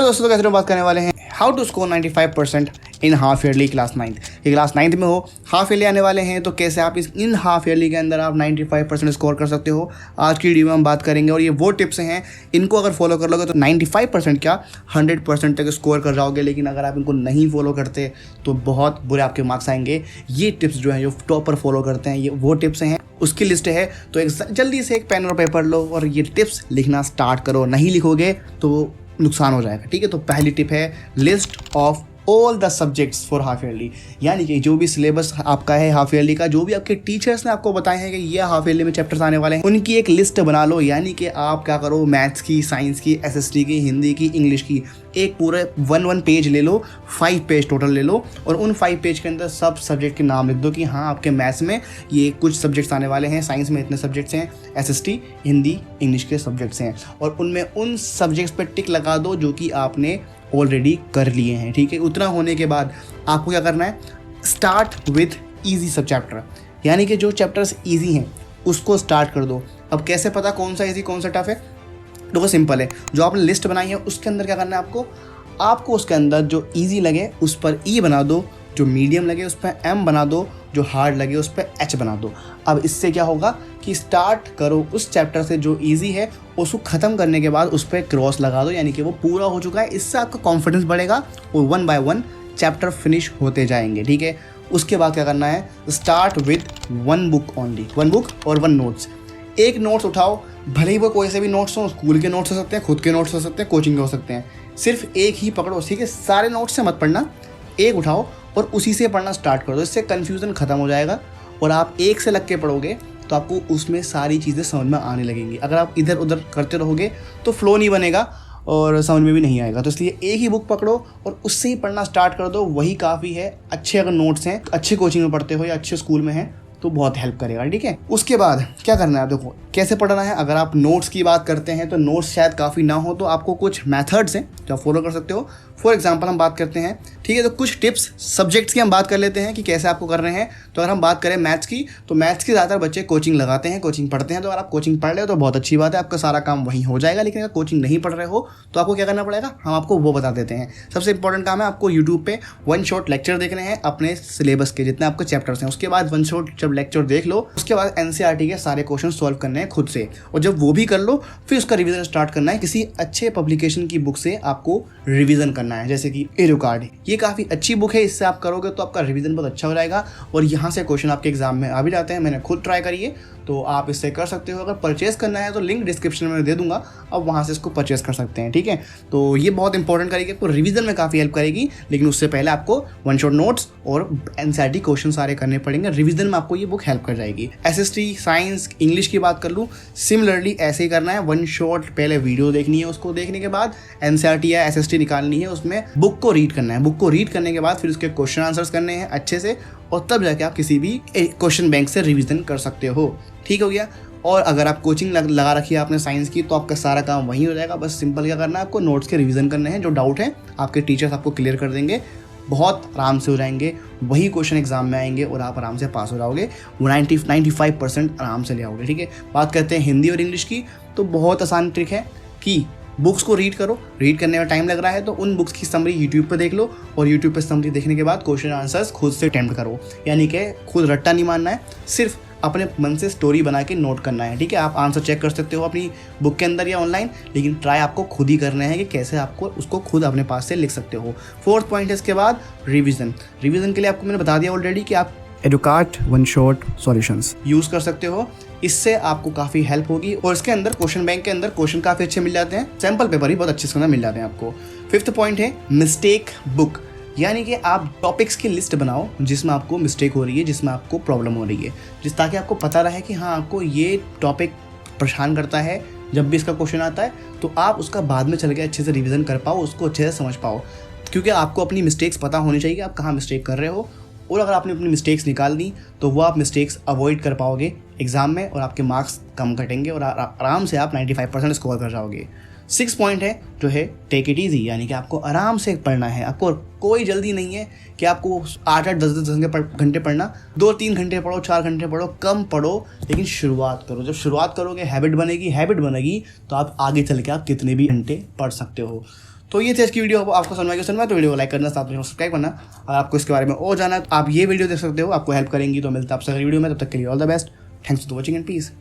दोस्तों, कैसे बात करने वाले हैं how to score 95% in half yearly class 9th। ये क्लास 9th में हो, हाफ ईयरली आने वाले हैं, तो कैसे आप इन हाफ ईयरली के अंदर आप 95% स्कोर कर सकते हो, आज की वीडियो में हम बात करेंगे। और ये वो टिप्स हैं, इनको अगर फॉलो कर लोगे तो 95% क्या 100% तक स्कोर कर जाओगे। लेकिन अगर आप इनको नहीं फॉलो करते तो बहुत बुरे आपके मार्क्स आएंगे। ये टिप्स जो हैं, जो टॉपर फॉलो करते हैं, ये वो टिप्स हैं, उसकी लिस्ट है। तो जल्दी से एक पेन और पेपर लो और ये टिप्स लिखना स्टार्ट करो। नहीं लिखोगे तो नुकसान हो जाएगा, ठीक है। तो पहली टिप है list of all the subjects for half yearly, यानी कि जो भी सिलेबस आपका है हाफ ईयरली का, जो भी आपके टीचर्स ने आपको बताए हैं कि ये हाफ ईयरली में चैप्टर्स आने वाले हैं, उनकी एक लिस्ट बना लो। यानी कि आप क्या करो, मैथ्स की, साइंस की, एसएसटी की, हिंदी की, इंग्लिश की, एक पूरे वन पेज ले लो, 5 पेज टोटल ले लो, और उन 5 पेज के अंदर सब सब्जेक्ट के नाम लिख दो कि हाँ आपके मैथ्स में ये कुछ सब्जेक्ट्स आने वाले हैं, साइंस में इतने सब्जेक्ट्स हैं, एसएसटी, हिंदी, इंग्लिश के सब्जेक्ट्स हैं, और उनमें उन सब्जेक्ट्स पर टिक लगा दो जो कि आपने ऑलरेडी कर लिए हैं, ठीक है। उतना होने के बाद आपको क्या करना है, स्टार्ट विथ ईजी सब चैप्टर, यानी कि जो चैप्टर्स ईजी हैं उसको स्टार्ट कर दो। अब कैसे पता कौन सा ईजी कौन सा टफ है? देखो सिंपल है, जो आपने लिस्ट बनाई है उसके अंदर क्या करना है आपको उसके अंदर जो ईजी लगे उस पर ई बना दो, जो मीडियम लगे उस पर एम बना दो, जो हार्ड लगे उस पर एच बना दो। अब इससे क्या होगा कि स्टार्ट करो उस चैप्टर से जो इजी है, उसको ख़त्म करने के बाद उस पर क्रॉस लगा दो, यानी कि वो पूरा हो चुका है। इससे आपका कॉन्फिडेंस बढ़ेगा और 1 बाय 1 चैप्टर फिनिश होते जाएंगे, ठीक है। उसके बाद क्या करना है, start with 1 book only, 1 book और 1 नोट्स। एक नोट्स उठाओ, भले ही वो कोई से भी नोट्स हो, स्कूल के नोट्स हो सकते हैं, खुद के नोट्स हो सकते हैं, कोचिंग के हो सकते हैं, सिर्फ एक ही पकड़ो, ठीक है। सारे नोट्स से मत पढ़ना, एक उठाओ और उसी से पढ़ना स्टार्ट कर दो। इससे कन्फ्यूज़न ख़त्म हो जाएगा और आप एक से लग के पढ़ोगे तो आपको उसमें सारी चीज़ें समझ में आने लगेंगी। अगर आप इधर उधर करते रहोगे तो फ्लो नहीं बनेगा और समझ में भी नहीं आएगा। तो इसलिए एक ही बुक पकड़ो और उससे ही पढ़ना स्टार्ट कर दो, वही काफ़ी है। अच्छे अगर नोट्स हैं, अच्छे कोचिंग में पढ़ते हो या अच्छे स्कूल में हैं तो बहुत हेल्प करेगा, ठीक है। उसके बाद क्या करना है, देखो कैसे पढ़ना है। अगर आप नोट्स की बात करते हैं तो नोट्स शायद काफ़ी ना हो, तो आपको कुछ मेथड्स हैं जो आप फॉलो कर सकते हो। फॉर एग्जांपल हम बात करते हैं, ठीक है, तो कुछ टिप्स सब्जेक्ट्स की हम बात कर लेते हैं कि कैसे आपको कर रहे हैं। तो अगर हम बात करें मैथ्स की, तो मैथ्स की ज़्यादातर बच्चे कोचिंग लगाते हैं, कोचिंग पढ़ते हैं। तो अगर आप कोचिंग पढ़ रहे हो तो बहुत अच्छी बात है, आपका सारा काम वहीं हो जाएगा। लेकिन अगर कोचिंग नहीं पढ़ रहे हो तो आपको क्या करना पड़ेगा, हम आपको वो बता देते हैं। सबसे इंपॉर्टेंट काम है, आपको यूट्यूब पे 1 शॉट लेक्चर देखने हैं अपने सिलेबस के, जितने आपके चैप्टर्स हैं। उसके बाद 1 शॉट जब लेक्चर देख लो, उसके बाद एनसीईआरटी के सारे क्वेश्चन सॉल्व करने हैं खुद से, और जब वो भी कर लो फिर उसका रिवीजन स्टार्ट करना है। किसी अच्छे पब्लिकेशन की बुक से आपको रिवीजन करना है, जैसे कि एडुकार्ड, ये काफ़ी अच्छी बुक है। इससे आप करोगे तो आपका रिवीजन बहुत अच्छा हो जाएगा और यहाँ से क्वेश्चन आपके एग्जाम में आ भी जाते हैं। मैंने खुद ट्राई करी है, तो आप इससे कर सकते हो। अगर परचेस करना है तो लिंक डिस्क्रिप्शन में दे दूंगा, अब वहाँ से इसको परचेस कर सकते हैं, ठीक है। तो ये बहुत इंपॉर्टेंट करेगी, आपको रिवीजन में काफ़ी हेल्प करेगी। लेकिन उससे पहले आपको 1 शॉट नोट्स और एनसीईआरटी क्वेश्चन सारे करने पड़ेंगे। रिवीजन में आपको ये बुक हेल्प कर जाएगी। एसएसटी, साइंस, इंग्लिश की बात कर लूँ, सिमिलरली ऐसे ही करना है। 1 शॉट पहले वीडियो देखनी है, उसको देखने के बाद एनसीईआरटी या एसएसटी निकालनी है, उसमें बुक को रीड करना है। बुक को रीड करने के बाद फिर उसके क्वेश्चन आंसर्स करने हैं अच्छे से, और तब जाके आप किसी भी क्वेश्चन बैंक से रिवीजन कर सकते हो, ठीक हो गया। और अगर आप कोचिंग लगा रखी है आपने साइंस की, तो आपका सारा काम वहीं हो जाएगा। बस सिंपल क्या करना है, आपको नोट्स के रिवीजन करने हैं। जो डाउट है आपके टीचर्स आपको क्लियर कर देंगे, बहुत आराम से हो जाएंगे। वही क्वेश्चन एग्जाम में आएंगे और आप आराम से पास हो जाओगे, 95% आराम से ले आओगे, ठीक है। बात करते हैं हिंदी और इंग्लिश की, तो बहुत आसान ट्रिक है कि बुक्स को रीड करो। रीड करने में टाइम लग रहा है तो उन बुक्स की समरी यूट्यूब पर देख लो, और यूट्यूब पर समरी देखने के बाद क्वेश्चन आंसर्स खुद से अटेम्प्ट करो। यानी कि खुद रट्टा नहीं मारना है, सिर्फ अपने मन से स्टोरी बना के नोट करना है, ठीक है। आप आंसर चेक कर सकते हो अपनी बुक के अंदर या ऑनलाइन, लेकिन ट्राई आपको खुद ही करना है कि कैसे आपको उसको खुद अपने पास से लिख सकते हो। 4th पॉइंट है इसके बाद रिवीजन। रिवीजन के लिए आपको मैंने बता दिया ऑलरेडी कि आप एडुकार्ड 1 शॉट सॉल्यूशंस यूज़ कर सकते हो। इससे आपको काफ़ी हेल्प होगी, और इसके अंदर क्वेश्चन बैंक के अंदर क्वेश्चन काफ़ी अच्छे मिल जाते हैं, सैम्पल पेपर ही बहुत अच्छे से मिल जाते हैं आपको। 5th पॉइंट है मिस्टेक बुक, यानी कि आप टॉपिक्स की लिस्ट बनाओ जिसमें आपको मिस्टेक हो रही है, जिसमें आपको प्रॉब्लम हो रही है, ताकि आपको पता रहे कि हाँ आपको ये टॉपिक परेशान करता है। जब भी इसका क्वेश्चन आता है तो आप उसका बाद में चल के अच्छे से रिवीजन कर पाओ, उसको अच्छे से समझ पाओ, क्योंकि आपको अपनी मिस्टेक्स पता होनी चाहिए आप कहाँ मिस्टेक कर रहे हो। और अगर आपने अपनी मिस्टेक्स निकाल दी तो वो आप मिस्टेक्स अवॉइड कर पाओगे एग्जाम में, और आपके मार्क्स कम घटेंगे और आराम से आप 95% स्कोर कर जाओगे। 6 पॉइंट है जो है टेक इट ईजी, यानी कि आपको आराम से पढ़ना है। आपको कोई जल्दी नहीं है कि आपको 8-8, 10-10 घंटे पढ़ना। 2-3 घंटे पढ़ो, 4 घंटे पढ़ो, कम पढ़ो, लेकिन शुरुआत करो। जब शुरुआत करोगे हैबिट बनेगी तो आप आगे चल के आप कितने भी घंटे पढ़ सकते हो। तो ये थे इसकी वीडियो, आपको समझ में तो वीडियो को लाइक करना, साथ में सब्सक्राइब करना। और आपको इसके बारे में और जाना तो आप ये वीडियो देख सकते हो, आपको हेल्प करेंगी। तो मिलता है आपसे अगली वीडियो में, तब तक के लिए all the best, thanks for watching and piece.